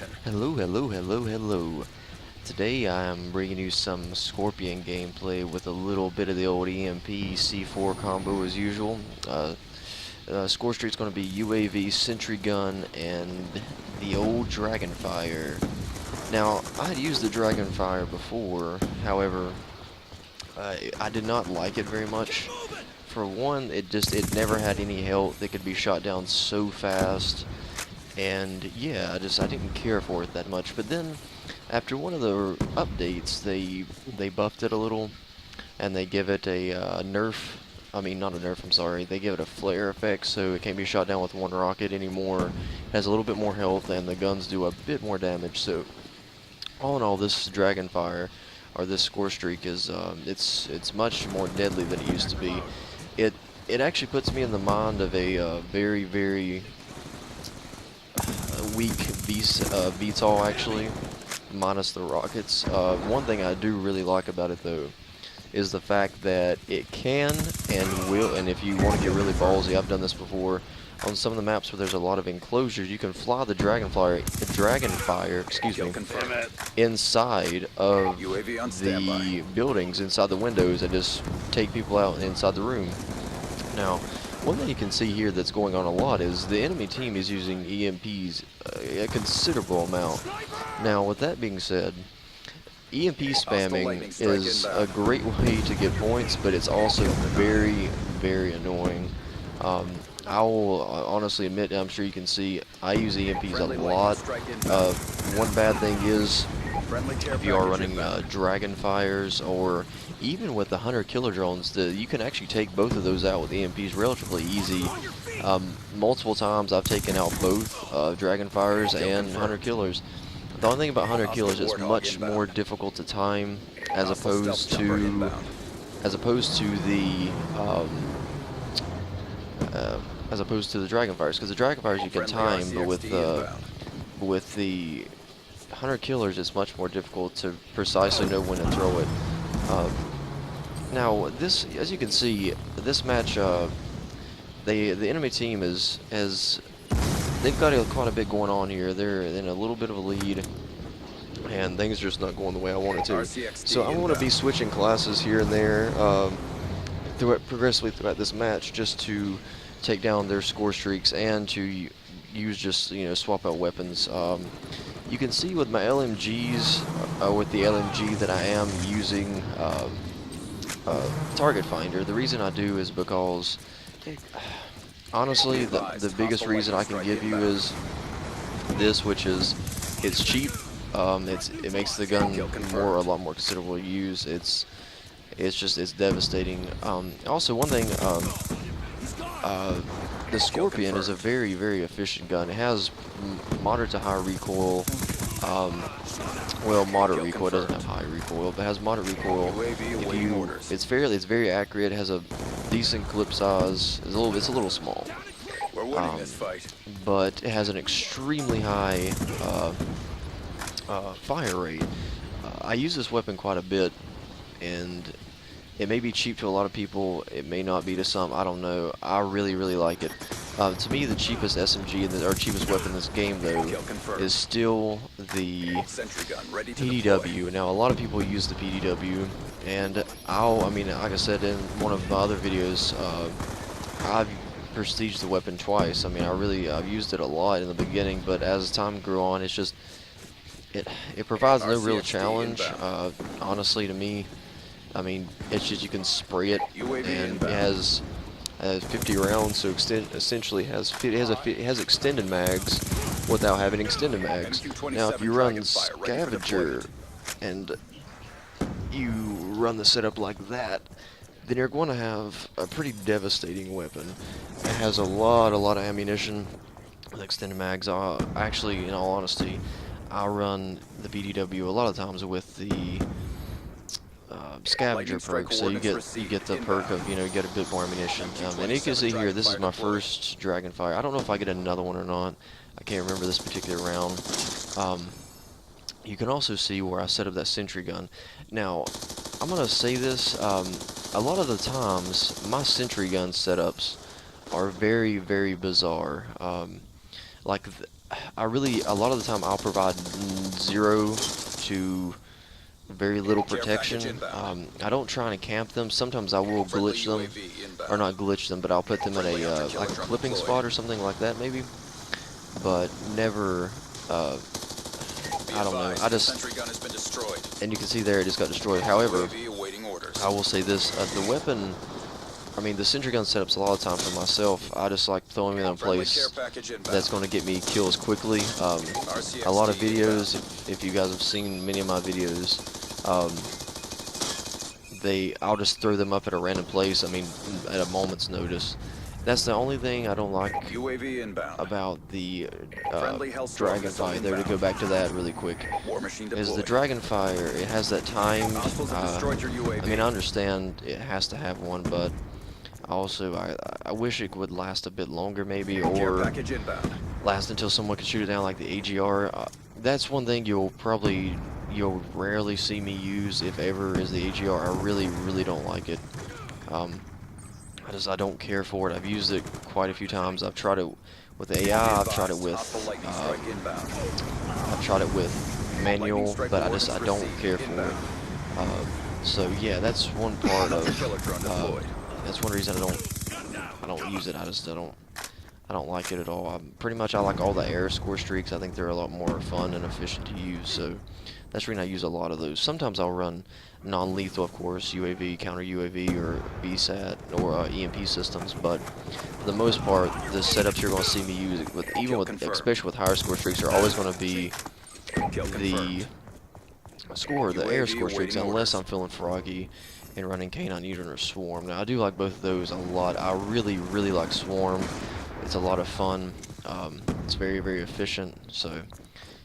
action. Hello. Today I'm bringing you some Skorpion gameplay with a little bit of the old EMP C4 combo as usual. Score Street's going to be UAV, Sentry Gun, and the old Dragonfire. Now, I had used the Dragonfire before, however, I did not like it very much. For one, it never had any health. It could be shot down so fast. And yeah, I didn't care for it that much. But then, after one of the updates, they buffed it a little, and they give it a nerf. I mean, not a nerf. I'm sorry. They give it a flare effect, so it can't be shot down with one rocket anymore. It has a little bit more health, and the guns do a bit more damage. So, all in all, this Dragonfire, or this Score Streak, is it's much more deadly than it used to be. It actually puts me in the mind of a very weak VTOL actually, minus the rockets. One thing I do really like about it though is the fact that it can and will, and if you want to get really ballsy, I've done this before on some of the maps where there's a lot of enclosures, you can fly the Dragonfire, excuse me, inside of the buildings, inside the windows, and just take people out inside the room. Now, one thing you can see here that's going on a lot is the enemy team is using EMPs a considerable amount. Now, with that being said, EMP spamming is a great way to get points, but it's also very annoying. I will honestly admit, I'm sure you can see, I use EMPs a lot. One bad thing is, if you are running Dragonfires, or even with the Hunter Killer drones, you can actually take both of those out with EMPs relatively easy. Multiple times I've taken out both Dragonfires and Hunter Killers. The only thing about Hunter Killers is much more difficult to time as opposed to the Dragonfires, because the Dragonfires you can time, but with the Hunter Killers it's much more difficult to precisely know when to throw it. Now, this, as you can see, this match, the enemy team they've got quite a bit going on here. They're in a little bit of a lead, and things are just not going the way I want it to. So I'm going to be switching classes here and there, progressively throughout this match, just to take down their score streaks and to use just, swap out weapons. You can see with my LMGs, with the LMG, that I am using target finder. The reason I do is because, honestly, the biggest reason I can give you is this, which is it's cheap. It makes the gun a lot more considerable to use. It's devastating. Also, one thing, the Skorpion is a very efficient gun. It has moderate to high recoil. Well, moderate recoil. It doesn't have high recoil, but it has moderate recoil. It's very accurate. It has a decent clip size. It's a little small. But it has an extremely high fire rate. I use this weapon quite a bit, and it may be cheap to a lot of people, it may not be to some, I don't know. I really like it. To me, the cheapest SMG, or cheapest weapon in this game, though, is still the PDW. Now, a lot of people use the PDW, and like I said in one of my other videos, I've prestiged the weapon twice. I've used it a lot in the beginning, but as time grew on, it's just, it provides no real challenge, honestly, to me. It's just, you can spray it, and it has 50 rounds, so essentially it has extended mags without having extended mags. Now, if you run Scavenger and you run the setup like that, then you're going to have a pretty devastating weapon. It has a lot of ammunition with extended mags. Actually, in all honesty, I run the BDW a lot of times with the Scavenger perk, so you get the perk of, you get a bit more ammunition. And you can see here, this is my first Dragonfire. I don't know if I get another one or not. I can't remember this particular round. You can also see where I set up that sentry gun. Now, I'm gonna say this, a lot of the times my sentry gun setups are very bizarre. a lot of the time I'll provide 0 to very little protection. I don't try and camp them. Sometimes I will glitch them, or not glitch them, but I'll put them in a like a clipping spot or something like that maybe. But never. I don't know. And you can see there it just got destroyed. However, I will say this: the weapon. I mean, the sentry gun setups a lot of time for myself. I just like throwing it in a place that's going to get me kills quickly. A lot of videos, if you guys have seen many of my videos, I'll just throw them up at a random place. I mean, at a moment's notice. That's the only thing I don't like about the Dragonfire. There, to go back to that really quick, is the Dragonfire. It has that timed. I mean, I understand it has to have one, but also I wish it would last a bit longer, maybe, or last until someone can shoot it down like the AGR. That's one thing you'll rarely see me use, if ever, is the AGR. I really don't like it. I don't care for it. I've used it quite a few times. I've tried it with AI. I've tried it with manual, but I don't care for it. So yeah, that's one part of that's one reason I don't use it. I don't like it at all. I like all the air score streaks. I think they're a lot more fun and efficient to use. So that's the reason I use a lot of those. Sometimes I'll run non-lethal, of course, UAV, counter UAV, or BSAT, or EMP systems. But for the most part, the setups you're going to see me use, especially with higher score streaks, are always going to be the air score streaks, unless I'm feeling froggy and running Canine Unit or Swarm. Now, I do like both of those a lot. I really like Swarm. It's a lot of fun. It's very efficient. So,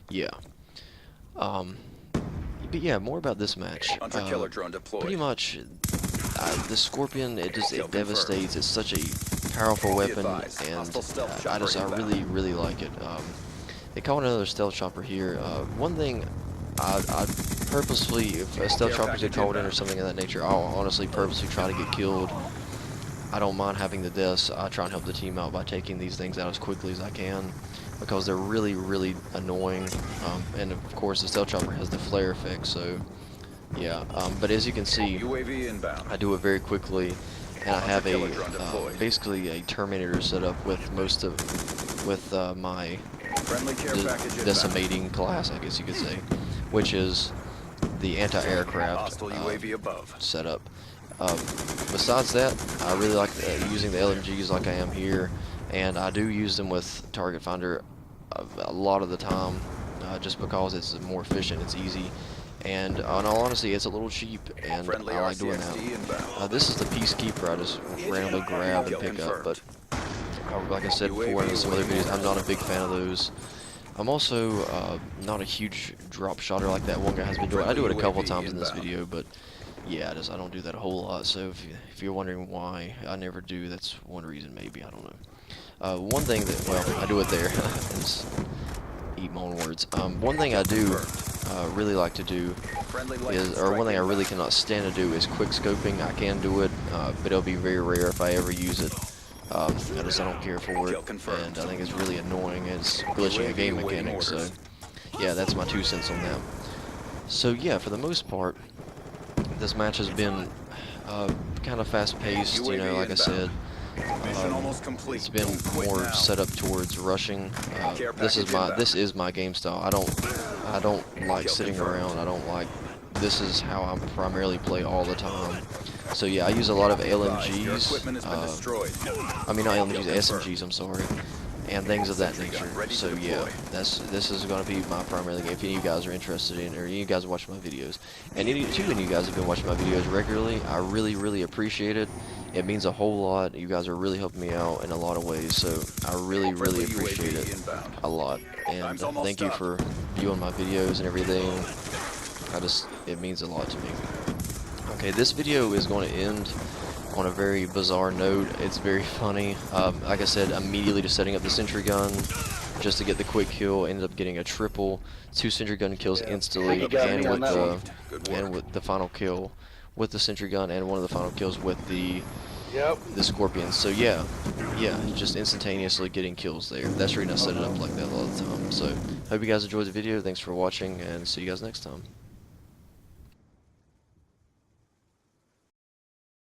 yeah. But yeah, more about this match. Pretty much, the Skorpion, it devastates. It's such a powerful weapon, and I really like it. They call it another stealth chopper here. One thing, I purposely, if a stealth chopper gets called in or something of that nature, I'll honestly purposely try to get killed. I don't mind having the deaths. I try and help the team out by taking these things out as quickly as I can, because they're really annoying. And of course, the stealth chopper has the flare effect, so yeah. But as you can see, I do it very quickly, and I have basically a Terminator set up with my decimating class, I guess you could say, which is the anti-aircraft setup. Besides that, I really like using the LMGs like I am here, and I do use them with Target Finder a lot of the time, just because it's more efficient, it's easy, and in all honesty, it's a little cheap, and I like doing that. This is the Peacekeeper I just randomly grab and pick up, but like I said before in some other videos, I'm not a big fan of those. I'm also not a huge drop shotter like that one guy has been doing. I do it a couple times in this video, but yeah, I don't do that a whole lot. So if you're wondering why I never do, that's one reason maybe, I don't know. One thing that, well, I do it there. Just eat my own words. One thing I do really like to do is, or one thing I really cannot stand to do, is quick scoping. I can do it, but it'll be very rare if I ever use it. I don't care for it, and I think it's really annoying. It's glitching a game mechanic, so yeah, that's my 2 cents on that. So yeah, for the most part, this match has been kind of fast-paced, you know, like I said. It's been more set up towards rushing. This is my game style. I don't like sitting around. This is how I primarily play all the time. So yeah, I use a lot of LMGs. I mean, not LMGs, SMGs. I'm sorry, and things of that nature. So yeah, this is going to be my primary game. If any of you guys are interested in, or any of you guys watch my videos, and any of you guys have been watching my videos regularly, I really appreciate it. It means a whole lot. You guys are really helping me out in a lot of ways, so I really appreciate it a lot. And thank you for viewing my videos and everything. It means a lot to me. Okay, this video is going to end on a very bizarre note. It's very funny. Like I said, immediately just setting up the sentry gun just to get the quick kill. Ended up getting a triple, 2 sentry gun kills instantly, and with the final kill with the sentry gun, and one of the final kills with the Yep. the Skorpions. So yeah, yeah, just instantaneously getting kills there. That's the reason I set it up like that a lot of the time. So hope you guys enjoyed the video. Thanks for watching, and see you guys next time.